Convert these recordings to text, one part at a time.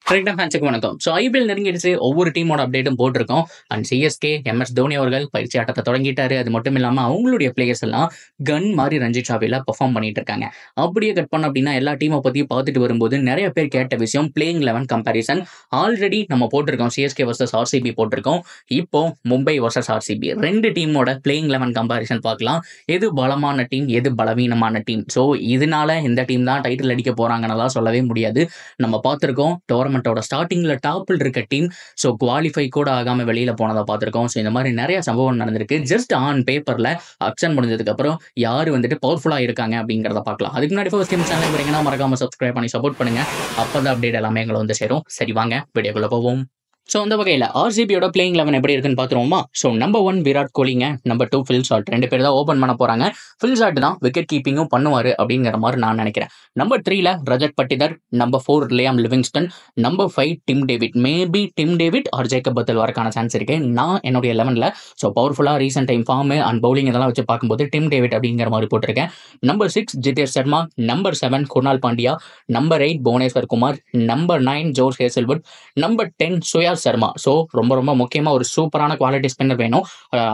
கரெக்டா ஃபேன்ஸுக்கு வணக்கம். ஸோ ஐபிஎல் நெருங்கிடுச்சு. ஒவ்வொரு டீமோட அப்டேட்டும் போட்டிருக்கோம். அண்ட் சிஎஸ்கே, எம்எஸ் தோனி அவர்கள் பயிற்சி ஆட்டத்தை தொடங்கிட்டாரு. அது மட்டும் இல்லாம அவங்களுடைய பிளேயர்ஸ் எல்லாம் கன் மாரி ரஞ்சி டிராஃபில பெர்ஃபார்ம் பண்ணிட்டு இருக்காங்க. அப்படியே கட் பண்ண அப்படின்னா எல்லா டீமை பத்தி பார்த்துட்டு வரும்போது நிறைய பேர் கேட்ட விஷயம் பிளேயிங் 11 கம்பாரிசன். ஆல்ரெடி நம்ம போட்டிருக்கோம். சிஎஸ்கே வர்சஸ் ஆர்சிபி போட்டிருக்கோம். இப்போ மும்பை வர்சஸ் ஆர்சிபி ரெண்டு டீமோட பிளேயிங் 11 கம்பாரிசன் பார்க்கலாம். எது பலமான டீம், எது பலவீனமான டீம். ஸோ இதனால இந்த டீம் தான் டைட்டில் அடிக்க போறாங்கன்னெல்லாம் சொல்லவே முடியாது. நம்ம பார்த்துருக்கோம் டோர்னமெண்டோட ஸ்டார்டிங்ல டாப்பில் இருக்க டீம் ஸோ குவாலிஃபை கூட ஆகாம வெளியில போனதை பார்த்துருக்கோம். ஸோ இந்த மாதிரி நிறைய சம்பவம் நடந்திருக்கு. ஜஸ்ட் ஆன் பேப்பர்ல ஆக்ஷன் முடிஞ்சதுக்கு அப்புறம் யாரு வந்துட்டு பவர்ஃபுல்லா இருக்காங்க அப்படிங்கிறத பார்க்கலாம். அதுக்கு முன்னாடி ஃபர்ஸ்ட் டைம் சேனல் வரீங்கன்னா மறக்காம சப்ஸ்கிரைப் பண்ணி சப்போர்ட் பண்ணுங்க. அப்பதான் அப்டேட் எல்லாமே எங்களை வந்து சேரும். சரி வாங்க வீடியோக்குள்ள போவோம். ஸோ அந்த வகையில் ஆர்சிபியோட பிளேயிங் 11 எப்படி இருக்குன்னு பார்த்துருவோமா. ஸோ நம்பர் 1 விராட் கோலிங்க, நம்பர் 2 ஃபில் சால்ட். ரெண்டு பேர் தான் ஓப்பன் பண்ண போறாங்க. ஃபில் சால்ட் தான் விக்கெட் கீப்பிங்கும் பண்ணுவாரு அப்படிங்கிற மாதிரி நான் நினைக்கிறேன். நம்பர் 3ல Rajat Patidar, number 4 Liam Livingstone, number 5 Tim David. Maybe Tim David or Jacob Bethell வரக்கான சான்ஸ் இருக்கு. நான் என்னுடைய 11ல ஸோ பவர்ஃபுல்லாக recent time form and bowling இதெல்லாம் வச்சு பார்க்கும்போது டிம் டேவிட் அப்படிங்கிற மாதிரி போட்டிருக்கேன். Number 6 Jitesh Sharma, number 7 Krunal Pandya, number 8 Bhuvneshwar Kumar, number 9 Josh Hazlewood, number 10 Suyash Sharma. So ரொம்ப ரொம்ப முக்கியமாக ஒரு சூப்பரான குவாலிட்டி ஸ்பின்னர் வேணும்.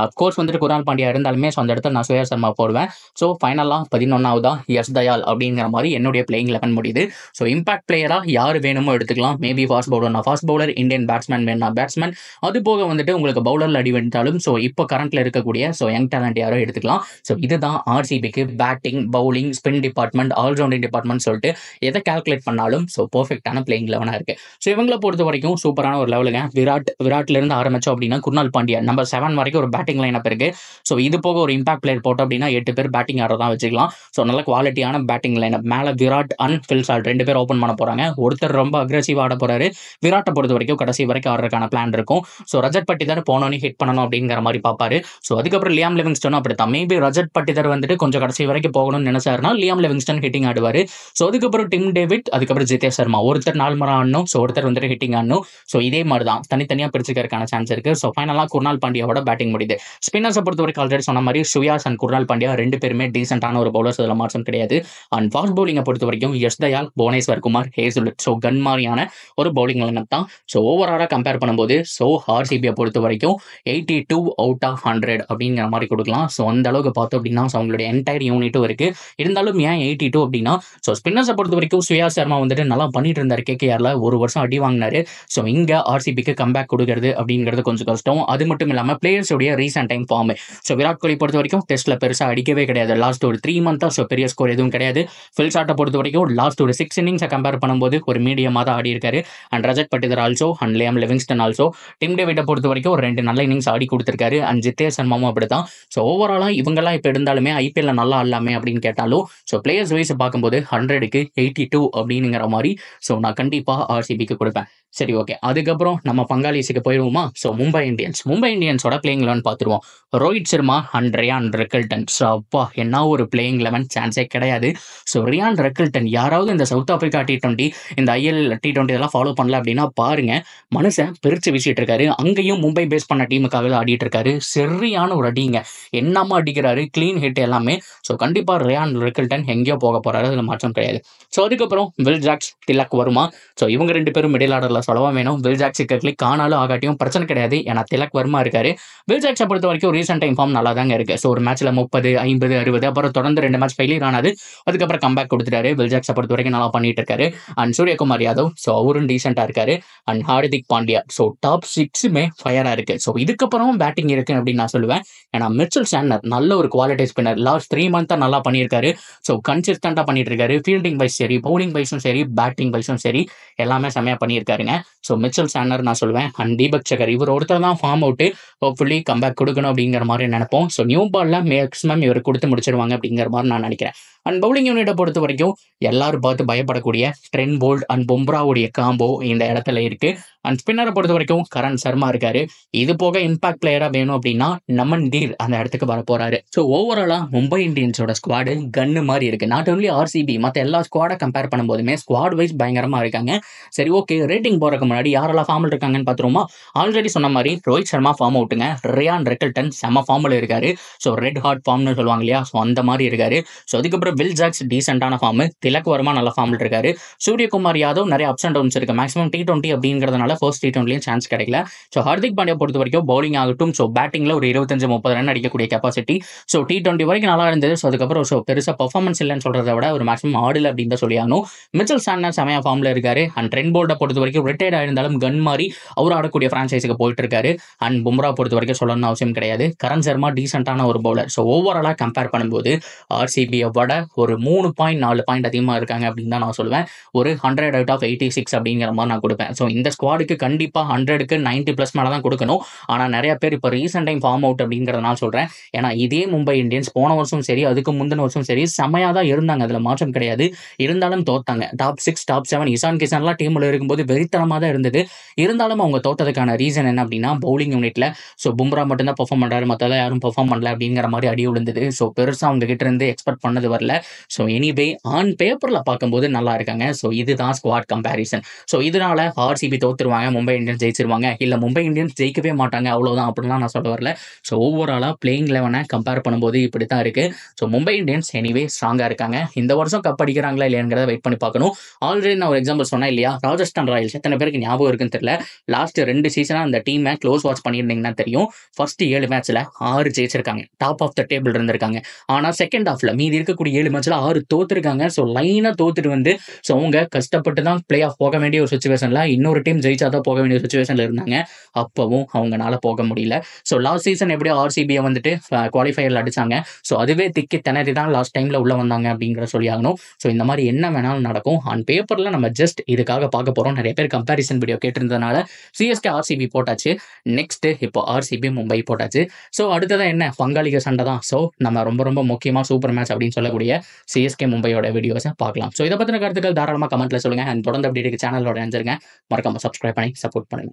அப்கோர்ஸ் வந்துட்டு குர்னால் பாண்டியா இருந்தாலுமே ஸோ அந்த இடத்துல நான் சுயாஸ் சர்மா போடுவேன். ஸோ ஃபைனலாக 11ஆவதா எஸ் தயால் அப்படிங்கிற மாதிரி என்னுடைய பிளேயிங் 11 முடியுது. ஸோ இம்பாக்ட் பிளேயராக யார் வேணுமோ எடுத்துக்கலாம். Maybe fast bowler fast bowler, Indian batsman வேணும்னா பேட்ஸ்மேன், அது போக வந்துட்டு உங்களுக்கு பவுலரில் அடி வெடித்தாலும் ஸோ இப்போ கரண்ட்ல இருக்கக்கூடிய ஸோ யங் டேலண்ட் யாரோ எடுத்துக்கலாம். ஸோ இதுதான் ஆர்சிபிக்கு batting, bowling, spin department, allrounding department சொல்லிட்டு எதை கால்குலேட் பண்ணாலும் ஸோ பர்ஃபெக்டான பிளேயிங் 11 இருக்கு. ஸோ இவங்களை பொறுத்த வரைக்கும் சூப்பரான ஒரு லெவலுங்க. விராட்ல இருந்து ஆரம்பிச்சோம் அப்படின்னா குர்னால் பாண்டியா நம்பர் 7 வரைக்கும் ஒரு பேட்டிங் லைன் அப் இருக்கு. ஸோ இது போக ஒரு இம்பாக்ட் பிளேயர் போட்டோம் அப்படின்னா 8 பேர் பேட்டிங் ஆடுறதா வச்சுக்கலாம். ஸோ நல்ல குவாலிட்டியான பேட்டிங் லைன் அப். மேலே விராட் அண்ட் ஃபில் சால்ட் ரெண்டு பேர் ஓப்பன் பண்ண போறாங்க. ஒருத்தர் ரொம்ப அக்ரெசிவ் ஆட போறாரு. விராட்டை பொறுத்த வரைக்கும் கடைசி வரைக்கும் ஆடுறதுக்கான பிளான் இருக்கும். ஸோ ரஜத் பட்டிதர் போனோன்னு ஹிட் பண்ணணும் அப்படிங்கிற மாதிரி பார்ப்பாரு. ஸோ அதுக்கப்புறம் லியாம் லிவிங்ஸ்டன் அப்படித்தான். மேபி ரஜத் பட்டிதர் வந்துட்டு கொஞ்சம் கடைசி வரைக்கும் போகணும்னு நினைச்சாருன்னா லியாம் லிவிங்ஸ்டன் ஹிட்டிங் ஆடுவார். ஸோ அதுக்கப்புறம் டிம் டேவிட், அதுக்கப்புறம் ஜிதேஷ் சர்மா. ஒருத்தர் 4 முறை ஆடணும். ஸோ ஒருத்தர் வந்துட்டு ஹிட்டிங் ஆடணும். ஸோ இதே மாதிரி தான் தனித்தனியாக பிரிச்சுக்கிறதுக்கான சான்ஸ் இருக்கு. ஸோ ஃபைனலாக குர்னால் பாண்டியாவோட பேட்டிங் முடியுது. ஸ்பின்னர்ஸை பொறுத்த வரைக்கும் ஆல்ரெடி சொன்ன மாதிரி சுயாஸ் அண்ட் குர்னால் பாண்டியா ரெண்டு பேருமே டீசென்டான ஒரு பவுலர்ஸ், அதில் மாற்றம் கிடையாது. அண்ட் ஃபாஸ்ட் பவுலிங்கை பொறுத்த வரைக்கும் S Dayal, Bhuvneshwar Kumar, Hazlewood. So gun மாதிரியான ஒரு பவுலிங் லைனப் தான். ஸோ ஓவராலாக கம்பேர் பண்ணும்போது ஸோ ஆர்சிபியை பொறுத்த வரைக்கும் 82 அவுட் ஆஃப் 100 அப்படிங்கிற மாதிரி கொடுக்கலாம். ஸோ அந்த அளவுக்கு பார்த்தோம் அப்படின்னா ஸோ அவங்களுடைய என்டையர் யூனிட்டும் இருக்கு. இருந்தாலும் ஏன் 82 அப்படின்னா ஸோ ஸ்பின்னர்ஸை பொறுத்த வரைக்கும் சுயாஸ் சர்மா வந்துட்டு நல்லா பண்ணிட்டு இருந்தார். கேகேஆர்ல ஒரு வருஷம் அடி வாங்கினாரு. ஸோ இங்கே ஆர்சிபிக்கு கம்பேக் கொடுக்கறது அப்படிங்கிறது கொஞ்சம் கஷ்டம். அது மட்டும் இல்லாமல் பிளேயர்ஸோடைய recent time form. So Virat Kohli பொறுத்த வரைக்கும் டெஸ்ட்ல பெருசாக அடிக்கவே கிடையாது. லாஸ்ட் ஒரு 3 மந்த்தாக ஸோ பெரிய ஸ்கோர் எதுவும் கிடையாது. ஃபில் சால்ட்டை பொறுத்த வரைக்கும் லாஸ்ட் ஒரு 6 இன்னிங்ஸை கம்பேர் பண்ணும்போது ஒரு மீடியமாக தான் ஆடி இருக்காரு. And Rajat Patidar also, and Liam Livingstone also. Tim டேவிட்டை பொறுத்த வரைக்கும் ஒரு 2 நல்ல இன்னிங்ஸ் ஆடி கொடுத்துருக்காரு. அண்ட் ஜிதேஷ் சர்மாவும் அப்படிதான். ஸோ ஓவராலாக இவங்கெல்லாம் இப்போ இருந்தாலுமே ஐபிஎல்ல நல்லா ஆடலாமே அப்படின்னு கேட்டாலும் ஸோ பிளேயர்ஸ் வைஸ் பார்க்கும்போது 100க்கு 82 அப்படிங்கிற மாதிரி ஸோ நான் கண்டிப்பாக ஆர்சிபிக்கு கொடுப்பேன். சரி, ஓகே. அதுக்கப்புறம் நம்ம பங்காளிஸுக்கு போயிடுவோமா. ஸோ மும்பை இந்தியன்ஸோட பிளேயிங் 11 பார்த்துருவோம். Rohit Sharma and Ryan Rickelton. So அப்பா என்ன ஒரு பிளேயிங் 11 சான்ஸே கிடையாது. ஸோ ரியான் ரெக்கில்டன் யாராவது இந்த சவுத் ஆப்பிரிக்கா T20 இந்த ஐஎல் T20 இதெல்லாம் ஃபாலோ பண்ணல அப்படின்னா பாருங்க, மனுஷன் பிரிச்சு வீசிட்டு இருக்காரு. அங்கேயும் மும்பை பேஸ் பண்ண டீமுக்காக ஆடிட்டு இருக்காரு. சரியான ஒரு அடிங்க, என்னமா அடிக்கிறாரு, கிளீன் ஹிட் எல்லாமே. ஸோ கண்டிப்பா ரியான் ரெக்கில்டன் எங்கேயோ போக போறாரு, அதுல மாற்றம் கிடையாது. ஸோ அதுக்கப்புறம் Will Jacks, Tilak Varma. So இவங்க ரெண்டு பேரும் மிடில் ஆர்டர்ல சொல்லவா வேணும். வில் ஜாக்ஸ் கிளிக் ஆனாலும் ஆகாட்டியும் பிரச்சனை கிடையாது. ஏன்னா திலக் வர்மா இருக்காரு. வில் ஜாக்ஸை பொறுத்த வரைக்கும் ரீசெண்ட் டைம் ஃபார்ம் நல்லா தாங்க இருக்கு. ஸோ ஒரு மேட்ச்ல 30, 50, 60 அப்புறம் தொடர்ந்து 2 மேட்ச் ஃபெயிலியர் ஆனது. அதுக்கப்புறம் கம்பேக் கொடுத்துட்டாரு. வில் ஜாக்ஸை பொறுத்த வரைக்கும் நல்லா பண்ணிட்டு இருக்காரு. அண்ட் சூரியகுமார் யாதவ் ஸோ அவரும் டீசெண்டா இருக்காரு. And Hardik Pandya so top 6மே ஃபயரா இருக்கு. ஸோ இதுக்கப்புறம் பேட்டிங் இருக்கு அப்படின்னு நான் சொல்லுவேன். ஏன்னா மிச்சல் சாண்டனர் நல்ல ஒரு குவாலிட்டி ஸ்பின்னர். லாஸ்ட் 3 மந்த்தா நல்லா பண்ணியிருக்காரு. ஸோ கன்சிஸ்டண்டா பண்ணிட்டு இருக்காரு. ஃபீல்டிங் வைஸ் சரி, பவுலிங் வைஸும் சரி, பேட்டிங் வைஸும் சரி, எல்லாமே செமையா பண்ணியிருக்காருங்க. ஸோ மிச்சல் சாண்டனர் நான் சொல்லுவேன். அண்ட் தீபக் சகர் இவர் ஒருத்தர் தான் ஃபார்ம் அவுட். ஹோப்ஃபுல்லி கம்பேக் கொடுக்கணும் அப்படிங்கிற மாதிரி நினைப்போம். ஸோ நியூ பால்ல மேக்ஸிமம் இவர் கொடுத்து முடிச்சிருவாங்க அப்படிங்கிற மாதிரி நான் நினைக்கிறேன். அண்ட் பவுலிங் யூனிட்டை பொறுத்த வரைக்கும் எல்லாரும் பார்த்து பயப்படக்கூடிய ட்ரெண்ட் போல்ட் அண்ட் பும்ராவுடைய காம்போ இந்த இடத்துல இருக்கு. அண்ட் ஸ்பின்னரை பொறுத்த வரைக்கும் கரண் சர்மா இருக்காரு. இது போக இம்பாக்ட் பிளேயரா வேணும் அப்படின்னா நமன் தீர் அந்த இடத்துக்கு வர போறாரு. ஸோ ஓவராலா மும்பை இந்தியன்ஸோட ஸ்குவாடு கன்னு மாதிரி இருக்கு. நாட் ஓன்லி ஆர்சிபி, மற்ற எல்லா ஸ்குவாடை கம்பேர் பண்ணும்போதுமே ஸ்குவாட் வைஸ் பயங்கரமா இருக்காங்க. சரி, ஓகே. ரேட்டிங் போறதுக்கு முன்னாடி யாரெல்லாம் ஃபார்மில் இருக்காங்கன்னு பார்த்துருவோமா? ஆல்ரெடி சொன்ன மாதிரி ரோஹித் சர்மா ஃபார்ம் அவுட்டுங்க. ரியான் ரெக்கல்டன் செம்ம ஃபார்மில் இருக்காரு. ஸோ ரெட் ஹாட் ஃபார்ம்னு சொல்லுவாங்க இல்லையா? ஸோ அந்த மாதிரி இருக்காரு. ஸோ அதுக்கப்புறம் வில் ஜாக்ஸ் டீசென்டான ஃபார்ம். திலக் வர்மா நல்ல ஃபார்மில் இருக்காரு. சூரியகுமார் யாதவ் நிறைய அப்ஸ் அண்ட் டவுன்ஸ் இருக்கு. மேக்ஸிமம் T20 அப்படிங்கிறதுனால ஃபர்ஸ்ட் T20லையும் சான்ஸ் கிடைக்கல. ஸோ ஹர்திக் பாண்டியா பொறுத்த வரைக்கும் பவுலிங் ஆகட்டும், ஸோ பேட்டிங்கில் ஒரு 25-30 ரன் அடிக்கக்கூடிய கெப்பாசிட்டி. ஸோ T20 வரைக்கும் நல்லா இருந்தது. ஸோ அதுக்கப்புறம் ஸோ பெருசாக பர்ஃபார்மன்ஸ் இல்லைன்னு சொல்றதை விட ஒரு மேக்ஸிமம் ஆடல அப்படின்னு தான் சொல்லியாகணும். மிச்சல் சாண்டனர் செமையா ஃபார்மில் இருக்காரு. அண்ட் ட்ரெண்ட் போல்ட்டை பொறுத்த வரைக்கும் ரிட்டையர்ட் ஆயிருந்தாலும் கன் மாதிரி அவர் ஆடக்கூடிய ஃப்ரான்ச்சைஸுக்கு போயிட்டு இருக்காரு. அண்ட் பும்ரா பொறுத்த வரைக்கும் சொல்லணும்னு அவசியம் கிடையாது. கரண் சர்மா டீசென்டான ஒரு பவுலர். ஸோ ஓவராலாக கம்பேர் பண்ணும்போது ஆர்சிபியை விட ஒரு 3.4 பாயிண்ட் அதிகமாக இருக்காங்க அப்படின்னு தான் நான் சொல்லுவேன். ஒரு 100 out of 86 அப்படிங்கிற மாதிரி நான் கொடுப்பேன். ஸோ இந்த ஸ்குவாடுக்கு கண்டிப்பாக 100க்கு 90+ மேலே தான் கொடுக்கணும். ஆனால் நிறைய பேர் இப்போ ரீசெண்ட் டைம் ஃபார்ம் அவுட் அப்படிங்கிறத நான் சொல்கிறேன். ஏன்னா இதே மும்பை இந்தியன்ஸ் போன வருஷம் சரி, அதுக்கு முந்தின வருஷம் சரி, செம்மையாக தான் இருந்தாங்க. அதில் மாற்றம் கிடையாது. இருந்தாலும் தோத்தாங்க. டாப் 6 டாப் 7 இசான் கிசான்லாம் டீமில் இருக்கும்போது வெறித்தனமாக தான் இருந்தது. இருந்தாலும் அவங்க தோத்ததுக்கான ரீசன் என்ன அப்படின்னா பவுலிங் யூனிட்ல ஸோ பும்ரா மட்டும்தான் பெர்ஃபார்ம் பண்ணுறாரு, மற்றெல்லாம் யாரும் பெர்ஃபார்ம் பண்ணல அப்படிங்கிற மாதிரி அடி விழுந்தது. ஸோ பெருசாக அவங்க கிட்ட இருந்து எக்ஸ்பெக்ட் பண்ணது வரல. ஸோ எனிவே ஆன் பேப்பரில் பார்க்கும்போது நல்லா இருக்காங்க. ஸோ இதுதான் ஸ்குவாட் கம்பேரிசன். ஸோ இதனால ஆர்சிபி தோத்துருவாங்க, மும்பை இந்தியன்ஸ் ஜெயிச்சிருவாங்க, இல்லை மும்பை இந்தியன்ஸ் ஜெயிக்கவே மாட்டாங்க அவ்வளோதான் அப்படின்லாம் நான் சொல்ல வரல. ஸோ ஓவராலாக பிளேயிங் 11 கம்பேர் பண்ணும்போது இப்படி தான் இருக்கு. ஸோ மும்பை இந்தியன்ஸ் எனிவே ஸ்ட்ராங்காக இருக்காங்க. இந்த வருஷம் கப் அடிக்கிறாங்களா இல்லையாங்கிறத வெயிட் பண்ணி பார்க்கணும். ஆல்ரெடி நான் ஒரு எக்ஸாம்பிள் சொன்னேன் இல்லையா, ராஜஸ்தான் ராயல்ஸ். எத்தனை பேருக்கு ஞாபகம் இருக்குன்னு தெரியல. லாஸ்ட் 2 சீசனாக அந்த டீமை க்ளோஸ் வாட்ச் பண்ணியிருந்தீங்கன்னா தெரியும். ஃபர்ஸ்ட் 7 மேட்ச்ல 6 ஜெயிச்சிருக்காங்க, டாப் ஆஃப் த டேபிள் இருந்திருக்காங்க. ஆனால் செகண்ட் ஹாஃப்ல மீதி இருக்கக்கூடிய 7 மேட்ச்ல 6 தோத்துருக்காங்க. ஸோ லைனாக தோத்துட்டு வந்து ஸோ அவங்க கஷ்டப்பட்டு தான் பிளே ஆஃப் போக வேண்டிய ஒரு சுச்சுவேஷன்ல, இன்னொரு டீம் ஜெயிச்சாதான் போக வேண்டிய சுச்சுவேஷன்ல இருந்தாங்க. அப்பவும் அவங்களால போக முடியல. ஸோ லாஸ்ட் சீசன் எப்படியோ ஆர்சிபியை வந்துட்டு குவாலிஃபயர்ல அடிச்சாங்க. ஸோ அதுவே திக்கி திணறி தான் லாஸ்ட் டைம்ல உள்ள வந்தாங்க அப்படிங்கிற சொல்லி ஆகணும். ஸோ இந்த மாதிரி என்ன வேணாலும் நடக்கும். ஆன் பேப்பர்ல நம்ம ஜஸ்ட் இதுக்காக பார்க்க போறோம். நிறைய பேர் கம்பேரிசன் வீடியோ கேட்டிருந்ததுனால சிஎஸ்கே ஆர்சிபி போட்டாச்சு. நெக்ஸ்ட் இப்போ ஆர்சிபி மும்பை போட்டாச்சு. ஸோ அடுத்ததான் என்ன, பங்காளிக சண்டை தான். ஸோ நம்ம ரொம்ப ரொம்ப முக்கியமாக சூப்பர் மேட்ச் அப்படின்னு சொல்லக்கூடிய சிஎஸ்கே மும்பையோட வீடியோஸை பார்க்கலாம். ஸோ இதை பற்றின கருத்துக்கள் தாராளமாக கமெண்ட்ல சொல்லுங்க. அண்ட் தொடர்ந்து அப்படி இருக்கு சேனலோட இணைஞ்சிருங்க. மறக்காம சப்ஸ்கிரைப் பண்ணி சப்போர்ட் பண்ணுங்க.